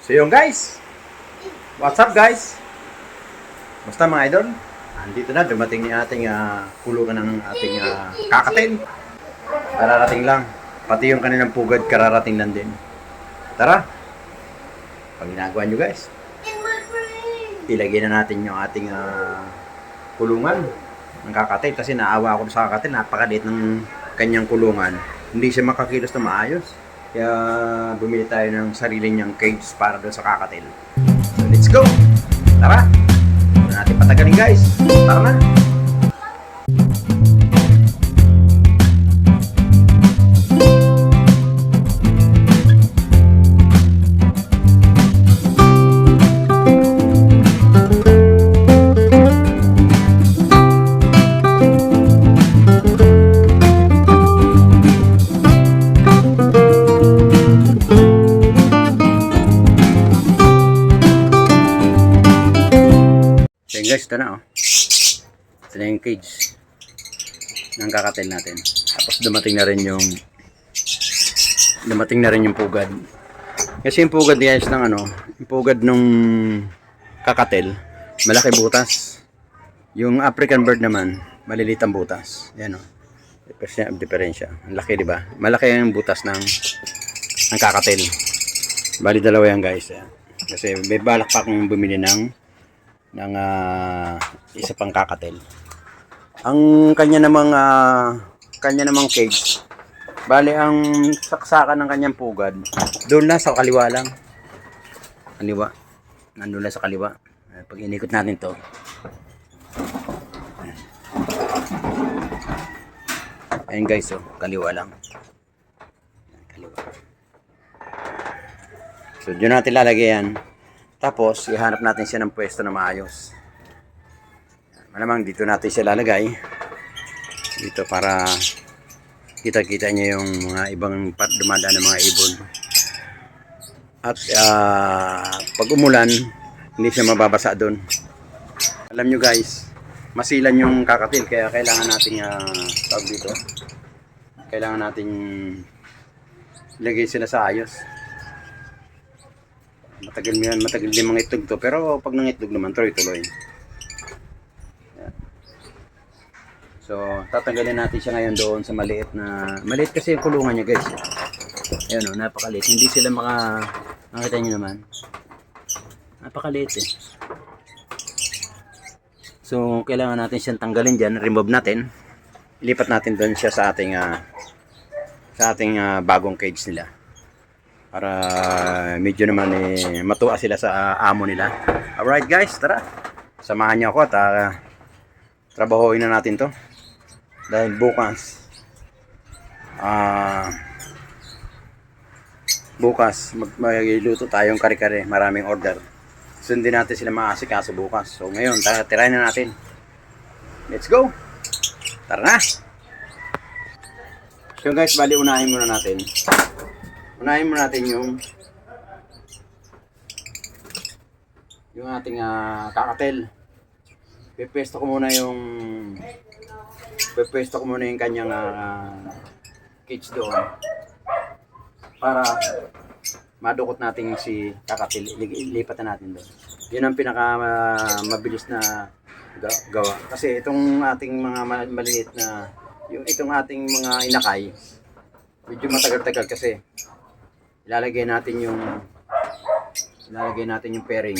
So yun guys, what's up guys? Basta mga idol, andito na, dumating yung ating kulungan ng ating kakatin. Kararating lang, pati yung kanilang pugad kararating lang din. Tara, pag ginagawa nyo guys, ilagay na natin yung ating kulungan ng kakatin. Kasi naawa ako sa kakatin, napakaliit ng kanyang kulungan. Hindi siya makakilos na maayos. Kaya bumili tayo ng sarili niyang cage para doon sa kakatil. So let's go! Tara! Huwag natin patagalin guys. Tara na! Guys, ito na ito na yung cage ng kakatil natin. Tapos dumating na rin yung pugad. Kasi yung pugad guys ng yung pugad nung kakatil, malaki butas. Yung African bird naman, maliliit ang butas. Yan diferensya. Ang laki, di ba? Malaki yung butas ng kakatil. Bali dalawa yan guys. Yan. Kasi may balak pa akong bumili ng isa pang kakatil. Ang kanya namang cage, bali ang saksakan ng kanyang pugad doon na sa kaliwa lang. Nandun lang sa kaliwa. Pag inikot natin to, ayun guys, kaliwa lang. Kaliwa. So doon natin lalagay yan. Tapos, ihanap natin siya ng pwesto na maayos. Malamang dito natin siya lalagay. Dito para kita-kita niya yung mga ibang dumadaan ng mga ibon. At pag umulan, hindi siya mababasa doon. Alam nyo guys, masilan yung kakatil. Kaya kailangan natin tawag dito. Kailangan natin ilagay sila sa ayos. Matagal din mga itlog to, pero pag nangitlog naman tuloy-tuloy. So tatanggalin natin siya ngayon doon sa maliit kasi yung kulungan niya guys. Ayun napakaliit, hindi sila makita niyo naman, napakaliit eh. So kailangan natin siyang tanggalin dyan, remove natin, ilipat natin doon siya sa ating bagong cage nila. Para medyo naman matuwa sila sa amo nila. Alright guys, tara. Samahan niyo ako at trabahoin na natin to. Dahil bukas magluluto tayong kare-kare. Maraming order. Sundin natin sila maasikaso bukas. So ngayon, tirahin na natin. Let's go! Tara na! So guys, bali unahin muna natin yung ating kakatil. Pwesto ko muna yung kanyang cage doon para madukot natin si kakatil. Ilipat na natin doon. Yun ang pinaka mabilis na gawa. Kasi itong ating mga maliliit na itong ating mga inakay, medyo matagal-tagal kasi ilalagay natin yung pairing.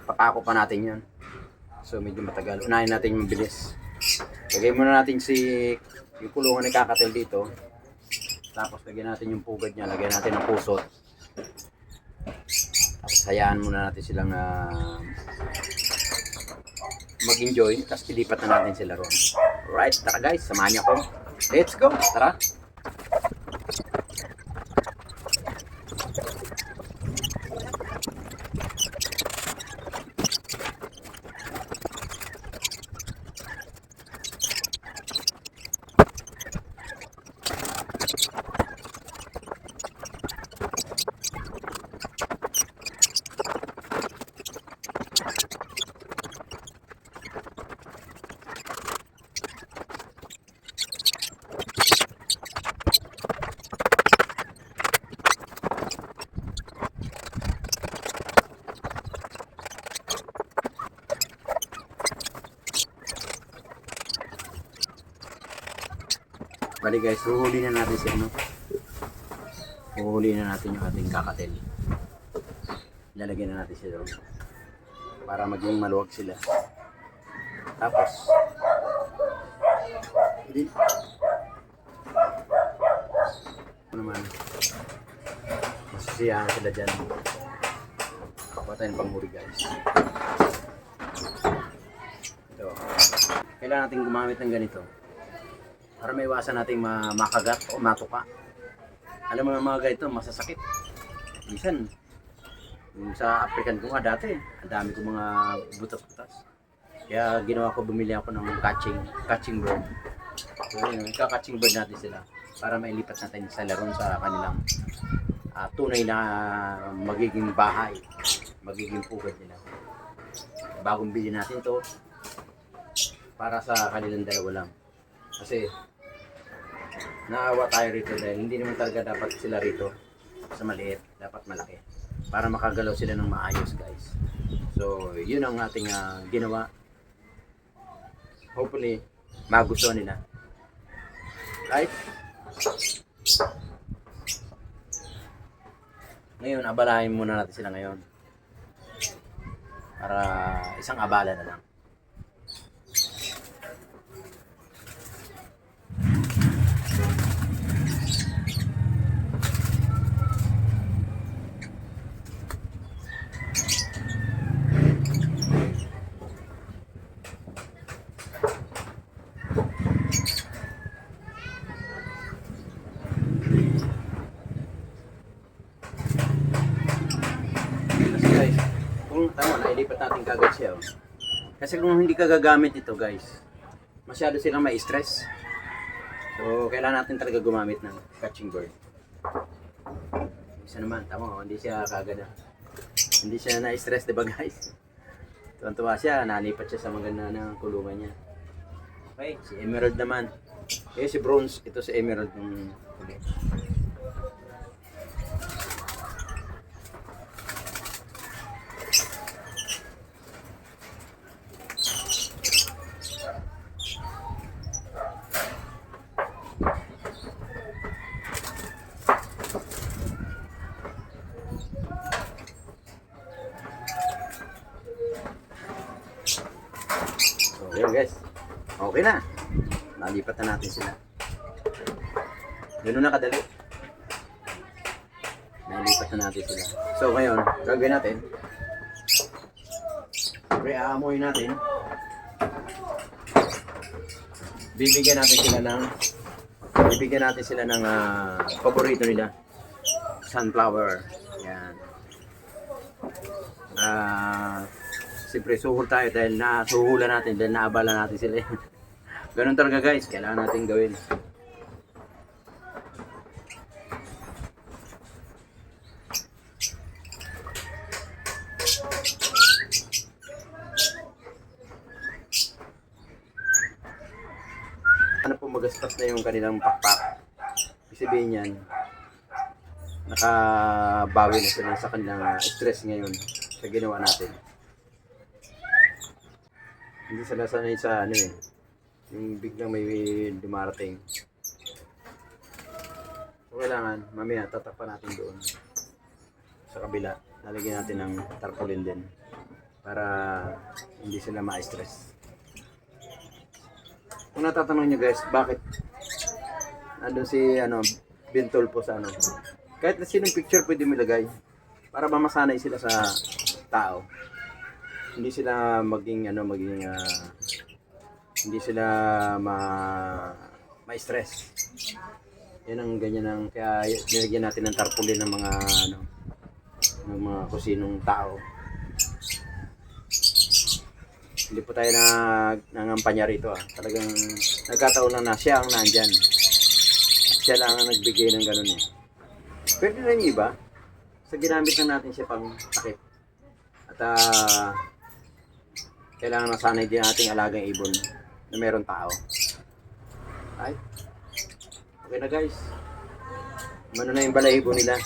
Papako pa natin yan. So medyo matagal. Unahin natin yung mabilis. Lagay muna natin yung kulungan ni kakatil dito. Tapos lagyan natin yung pugad niya. Lagyan natin ng pusot. Tapos hayaan muna natin silang mag-enjoy. Tapos ilipat na natin sila ron. Alright, tara guys. Samahan niyo ako. Let's go. Tara. Bali guys, huhuli na natin si ano. Huhuli na natin yung ating kakatel. Lalagyan na natin siya doon. Para maging maluwag sila. Tapos, hindi. Ano naman, masisiyahan sila dyan. Kapag tayo ng panghuli guys. Ito. Kailangan natin gumamit ng ganito. Para maiwasan natin makagat o matuka. Alam mo ng mga ganito, masasakit. Minsan, yung sa African ko nga dati, ang dami ko mga butas-butas. Kaya ginawa ko, bumili ako ng catching bird. So yun, catching bird natin sila para mailipat natin sa laron sa kanilang tunay na magiging bahay, magiging pugad nila. Bagong bili natin to para sa kanilang dalawa lang. Kasi naawa tayo rito dahil hindi naman talaga dapat sila rito sa maliit, dapat malaki para makagalaw sila ng maayos guys. So yun ang ating ginawa. Hopefully magustuhan nila. Right? Ngayon abalahin muna natin sila ngayon para isang abala na lang. Tama, nailipat natin kagad siya. Oh. Kasi kung hindi ka gagamit ito guys, masyado silang ma-stress. So, kailangan natin talaga gumamit ng catching bird. Isa naman, tama, hindi siya kagad. Hindi siya na-stress, diba guys? Tuwan-tuwa siya, nalipat siya sa maganda ng kulungan niya. Okay, si Emerald naman. Si Bronze, ito si Emerald yung huli. Ayun guys, okay na. Nalipat na natin sila. Ganoon na kadali. Nalipat na natin sila. So ngayon, gagawin natin. Pre-aamoy natin. Bibigyan natin sila ng paborito nila. Sunflower. Yan. Siyempre suhol tayo dahil nasuhulan natin, dahil naabala natin sila. Ganun talaga guys, kailangan natin gawin. Ano po, magaspas na yung kanilang pakpak. Ibig sabihin yan, nakabawi na sila sa kanilang stress ngayon sa ginawa natin. Hindi sila sanay sa yung biglang may dumarating. So kailangan, mamaya tatakpan natin doon sa kabila. Lalagyan natin ng tarpaulin din para hindi sila ma-stress. Kung natatanong nyo guys, bakit nandun si bintol po sa kahit na sinong picture pwede mo ilagay para mamasanay sila sa tao. Hindi sila hindi sila ma-stress. Yan ang ganyan ng kaya nilagyan natin ng tarpaulin ng ng mga kusinong tao. Hindi po tayo nangampanya rito Talagang nagkataon lang na siya ang nandyan. At siya lang ang nagbigay ng ganun Pwede na yung iba. Sa ginamit lang natin siya pang takip. At kailangan masanay din ating alagang ibon na meron tao. Ay. Okay na guys. Mano na yung balahibo nila.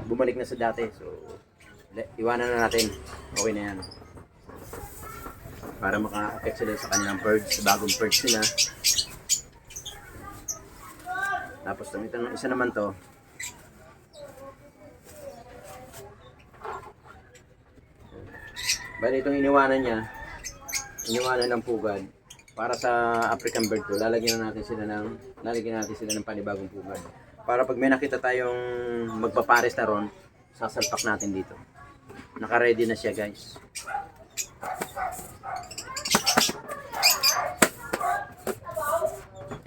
Bumalik na sa dati. So, iwanan na natin. Okay na yan. Para maka-affect sila sa kanilang birds, sa bagong birds nila. Tapos itong isa naman to. Bali itong iniwanan niya, iniwanan ng pugad. Para sa African bird ko, lalagyan natin sila ng panibagong pugad. Para pag may nakita tayong magpapares na ron, sasalpak natin dito. Naka-ready na siya, guys.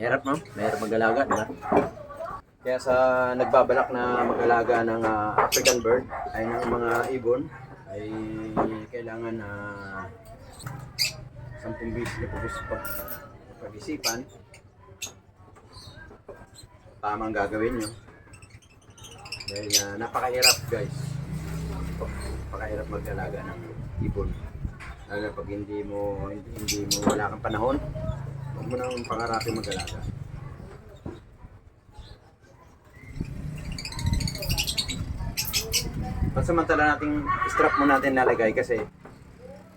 Hirap, no? Mahirap mag-alaga, diba? Kaya sa nagbabalak na mag-alaga ng African bird, ay ng mga ibon, ay kailangan na 10 beses na pag-isipan. Tamang gagawin nyo. Dahil napakahirap, guys. Napakahirap mag-alaga ng ibon. Lalo pag hindi mo wala kang panahon, huwag mo nang pangarapin mag-alaga. Pansamantala nating strap mo natin lalagay kasi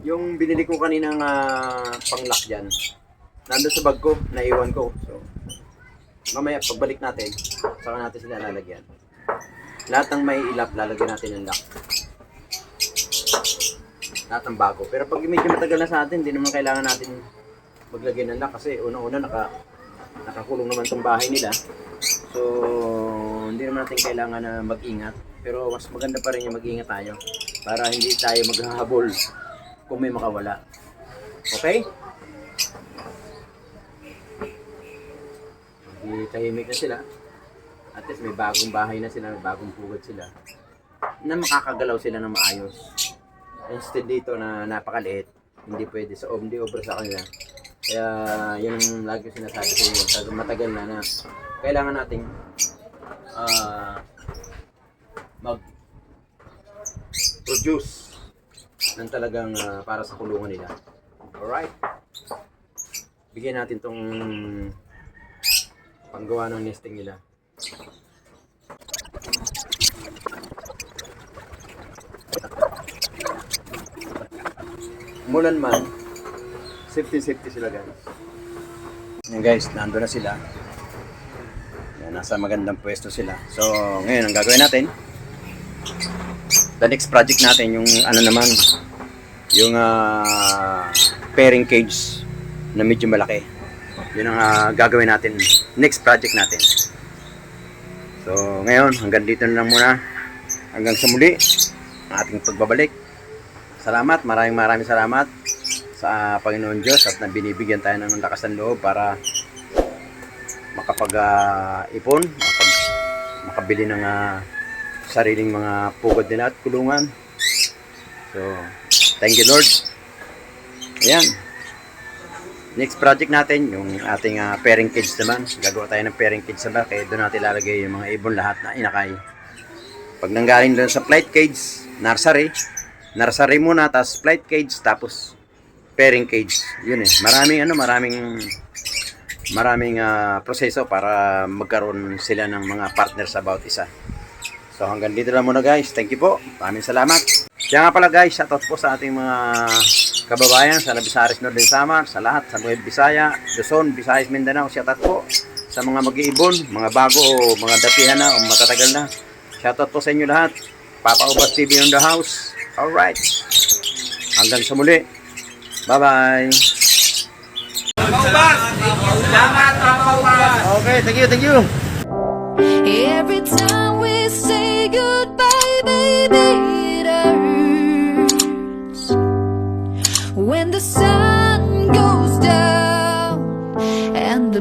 yung binili ko kaninang panglock dyan, nandun sa bag ko, naiwan ko. So, mamaya pagbalik natin, saka natin sila lalagyan. Lahat ng may ilap, lalagyan natin ng lock. Lahat ng bago. Pero pag medyo matagal na sa atin, hindi naman kailangan natin maglagay ng lock kasi unang-una nakakulong naman tong bahay nila. So, hindi naman natin kailangan na mag-ingat. Pero mas maganda pa rin yung mag-ingat tayo para hindi tayo maghahabol kung may makawala. Okay? Hindi tahimik na sila. At least may bagong bahay na sila, may bagong pugad sila na makakagalaw sila ng maayos. Instead dito na napakaliit, hindi pwede sa hindi obra sa kanila. Kaya yun ang lagi sinasabi ko yun. Matagal na kailangan nating mag-produce ng talagang para sa kulungan nila. Alright? Bigyan natin tong panggawa ng nesting nila. Mulan man, safety sila, guys. Yan, guys, nandun na sila. Yan, nasa magandang pwesto sila. So, ngayon ang gagawin natin, the next project natin, yung yung pairing cage na medyo malaki. Yun ang gagawin natin, next project natin. So, ngayon, hanggang dito na lang muna. Hanggang sa muli, ang ating pagbabalik. Salamat, maraming salamat sa Panginoon Diyos at na binibigyan tayo ng lakas ng loob para makapag-ipon, makabili ng sariling mga pugad nila at kulungan. So, thank you, Lord. Ayan. Next project natin, yung ating pairing cage naman. Gagawa tayo ng pairing cage naman, kaya doon natin lalagay yung mga ibon lahat na inakay. Pag nanggaling doon sa flight cage, nursery muna, tapos flight cage, tapos pairing cage. Yun eh. Maraming proseso para magkaroon sila ng mga partners sa bawat isa. So hanggang dito lang muna, guys. Thank you po. Maraming salamat. Kaya nga pala, guys, shoutout po sa ating mga kababayan sa Labisares, Northern Samar, sa lahat, sa Nueva Bisaya, Luzon, Visayas, Mindanao. Shoutout po sa mga mag-iibon, mga bago o mga datihan na o matatagal na. Shoutout po sa inyo lahat. Papa Ubas TV on the house. Alright. Hanggang sa muli. Bye-bye. Okay, thank you. Every time we say goodbye, baby, it hurts. When the sun goes down and the